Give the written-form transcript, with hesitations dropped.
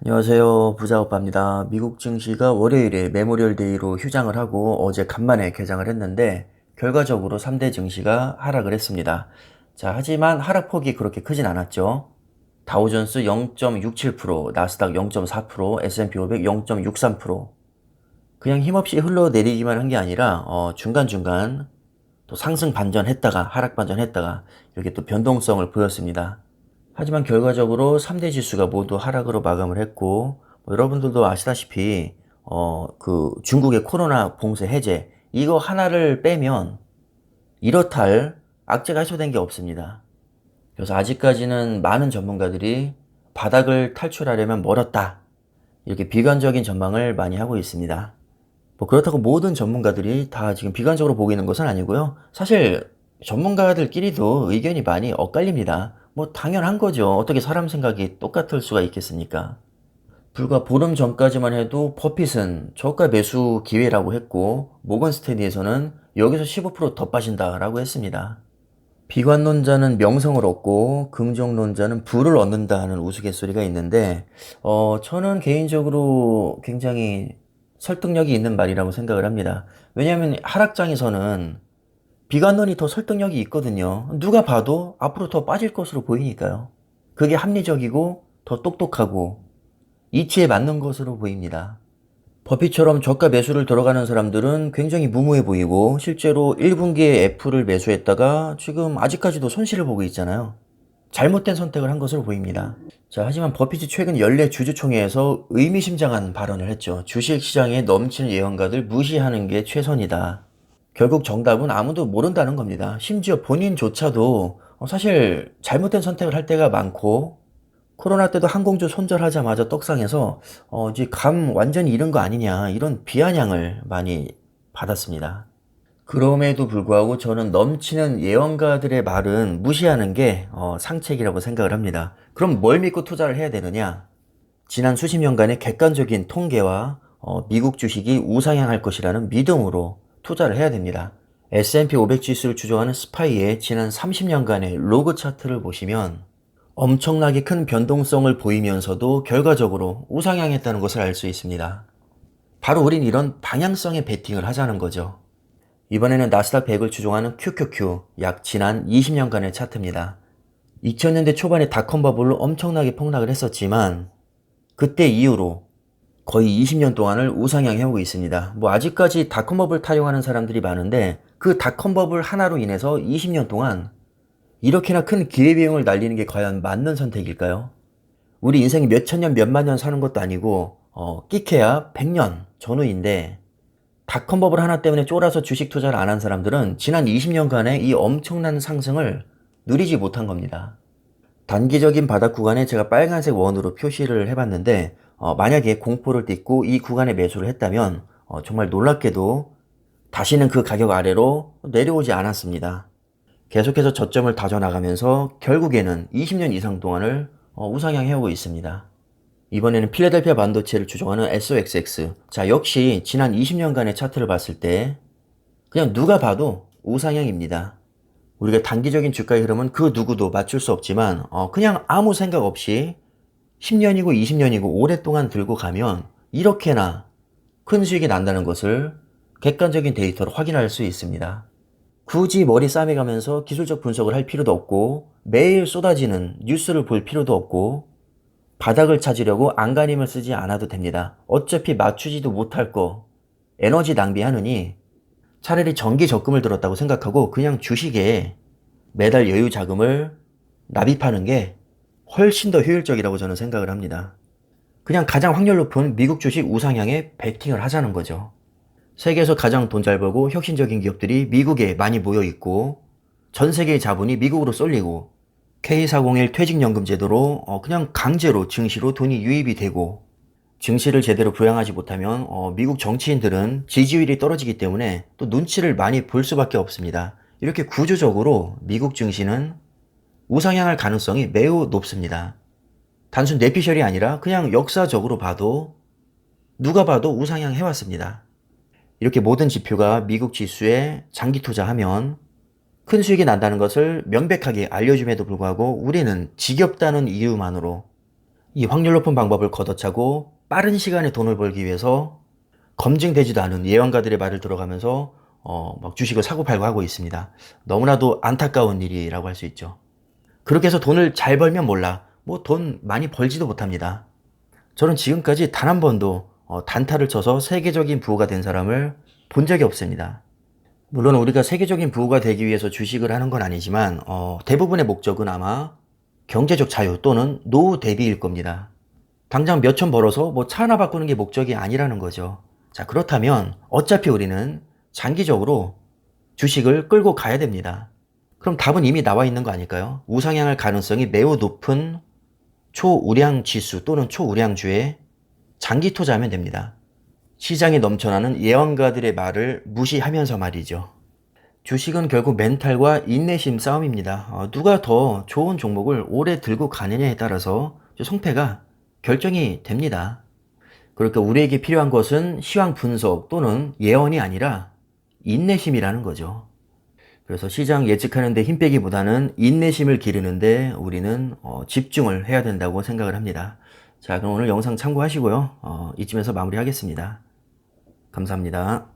안녕하세요. 부자오빠입니다. 미국 증시가 월요일에 메모리얼 데이로 휴장을 하고 어제 간만에 개장을 했는데 결과적으로 3대 증시가 하락을 했습니다. 자, 하지만 하락폭이 그렇게 크진 않았죠. 다우존스 0.67%, 나스닥 0.4%, S&P 500 0.63%. 그냥 힘없이 흘러내리기만 한 게 아니라 중간중간 또 상승 반전했다가 하락 반전했다가 이렇게 또 변동성을 보였습니다. 하지만 결과적으로 3대 지수가 모두 하락으로 마감을 했고, 여러분들도 아시다시피 그 중국의 코로나 봉쇄 해제 이거 하나를 빼면 이렇다 할 악재가 해소된 게 없습니다. 그래서 아직까지는 많은 전문가들이 바닥을 탈출하려면 멀었다, 이렇게 비관적인 전망을 많이 하고 있습니다. 뭐 그렇다고 모든 전문가들이 다 지금 비관적으로 보고 있는 것은 아니고요. 사실 전문가들끼리도 의견이 많이 엇갈립니다. 뭐 당연한 거죠. 어떻게 사람 생각이 똑같을 수가 있겠습니까? 불과 보름 전까지만 해도 버핏은 저가 매수 기회라고 했고, 모건 스탠리에서는 여기서 15%더 빠진다라고 했습니다. 비관론자는 명성을 얻고 긍정론자는 부를 얻는다 하는 우스갯소리가 있는데, 저는 개인적으로 굉장히 설득력이 있는 말이라고 생각을 합니다. 왜냐하면 하락장에서는 비관론이 더 설득력이 있거든요. 누가 봐도 앞으로 더 빠질 것으로 보이니까요. 그게 합리적이고 더 똑똑하고 이치에 맞는 것으로 보입니다. 버핏처럼 저가 매수를 들어가는 사람들은 굉장히 무모해 보이고, 실제로 1분기에 애플을 매수했다가 지금 아직까지도 손실을 보고 있잖아요. 잘못된 선택을 한 것으로 보입니다. 자, 하지만 버핏이 최근 연례 주주총회에서 의미심장한 발언을 했죠. 주식시장에 넘치는 예언가들 무시하는 게 최선이다. 결국 정답은 아무도 모른다는 겁니다. 심지어 본인조차도 사실 잘못된 선택을 할 때가 많고, 코로나 때도 항공주 손절하자마자 떡상해서 이제 감 완전히 잃은 거 아니냐, 이런 비아냥을 많이 받았습니다. 그럼에도 불구하고 저는 넘치는 예언가들의 말은 무시하는 게 상책이라고 생각을 합니다. 그럼 뭘 믿고 투자를 해야 되느냐? 지난 수십 년간의 객관적인 통계와 미국 주식이 우상향할 것이라는 믿음으로 투자를 해야 됩니다. S&P 500 지수를 추종하는 스파이의 지난 30년간의 로그 차트를 보시면 엄청나게 큰 변동성을 보이면서도 결과적으로 우상향했다는 것을 알 수 있습니다. 바로 우린 이런 방향성의 베팅을 하자는 거죠. 이번에는 나스닥 100을 추종하는 QQQ, 약 지난 20년간의 차트입니다. 2000년대 초반에 닷컴 버블로 엄청나게 폭락을 했었지만 그때 이후로 거의 20년 동안을 우상향해오고 있습니다. 뭐 아직까지 닷컴 버블 타령하는 사람들이 많은데 그 닷컴 버블 하나로 인해서 20년 동안 이렇게나 큰 기회비용을 날리는 게 과연 맞는 선택일까요? 우리 인생이 몇천 년, 몇만 년 사는 것도 아니고 끼케야 100년 전후인데, 닷컴 버블 하나 때문에 쫄아서 주식 투자를 안 한 사람들은 지난 20년간의 이 엄청난 상승을 누리지 못한 겁니다. 단기적인 바닥 구간에 제가 빨간색 원으로 표시를 해봤는데, 만약에 공포를 딛고 이 구간에 매수를 했다면 정말 놀랍게도 다시는 그 가격 아래로 내려오지 않았습니다. 계속해서 저점을 다져나가면서 결국에는 20년 이상 동안을 우상향해오고 있습니다. 이번에는 필라델피아 반도체를 추종하는 SOXX. 자, 역시 지난 20년간의 차트를 봤을 때 그냥 누가 봐도 우상향입니다. 우리가 단기적인 주가의 흐름은 그 누구도 맞출 수 없지만 그냥 아무 생각 없이 10년이고 20년이고 오랫동안 들고 가면 이렇게나 큰 수익이 난다는 것을 객관적인 데이터로 확인할 수 있습니다. 굳이 머리 싸매가면서 기술적 분석을 할 필요도 없고, 매일 쏟아지는 뉴스를 볼 필요도 없고, 바닥을 찾으려고 안간힘을 쓰지 않아도 됩니다. 어차피 맞추지도 못할 거 에너지 낭비하느니 차라리 정기 적금을 들었다고 생각하고 그냥 주식에 매달 여유 자금을 납입하는 게 훨씬 더 효율적이라고 저는 생각을 합니다. 그냥 가장 확률 높은 미국 주식 우상향에 베팅을 하자는 거죠. 세계에서 가장 돈 잘 벌고 혁신적인 기업들이 미국에 많이 모여 있고, 전 세계의 자본이 미국으로 쏠리고, K401 퇴직연금 제도로 그냥 강제로 증시로 돈이 유입이 되고, 증시를 제대로 부양하지 못하면 미국 정치인들은 지지율이 떨어지기 때문에 또 눈치를 많이 볼 수밖에 없습니다. 이렇게 구조적으로 미국 증시는 우상향할 가능성이 매우 높습니다. 단순 뇌피셜이 아니라 그냥 역사적으로 봐도 누가 봐도 우상향 해왔습니다. 이렇게 모든 지표가 미국 지수에 장기 투자하면 큰 수익이 난다는 것을 명백하게 알려줌에도 불구하고 우리는 지겹다는 이유만으로 이 확률 높은 방법을 걷어차고 빠른 시간에 돈을 벌기 위해서 검증되지도 않은 예언가들의 말을 들어가면서 막 주식을 사고 팔고 하고 있습니다. 너무나도 안타까운 일이라고 할 수 있죠. 그렇게 해서 돈을 잘 벌면 몰라. 뭐 돈 많이 벌지도 못합니다. 저는 지금까지 단 한 번도 단타를 쳐서 세계적인 부호가 된 사람을 본 적이 없습니다. 물론 우리가 세계적인 부호가 되기 위해서 주식을 하는 건 아니지만 대부분의 목적은 아마 경제적 자유 또는 노후 대비일 겁니다. 당장 몇천 벌어서 뭐 차 하나 바꾸는 게 목적이 아니라는 거죠. 자, 그렇다면 어차피 우리는 장기적으로 주식을 끌고 가야 됩니다. 그럼 답은 이미 나와 있는 거 아닐까요? 우상향할 가능성이 매우 높은 초우량 지수 또는 초우량주에 장기 투자하면 됩니다. 시장에 넘쳐나는 예언가들의 말을 무시하면서 말이죠. 주식은 결국 멘탈과 인내심 싸움입니다. 누가 더 좋은 종목을 오래 들고 가느냐에 따라서 성패가 결정이 됩니다. 그러니까 우리에게 필요한 것은 시황 분석 또는 예언이 아니라 인내심이라는 거죠. 그래서 시장 예측하는 데 힘 빼기보다는 인내심을 기르는데 우리는 집중을 해야 된다고 생각을 합니다. 자, 그럼 오늘 영상 참고하시고요. 이쯤에서 마무리하겠습니다. 감사합니다.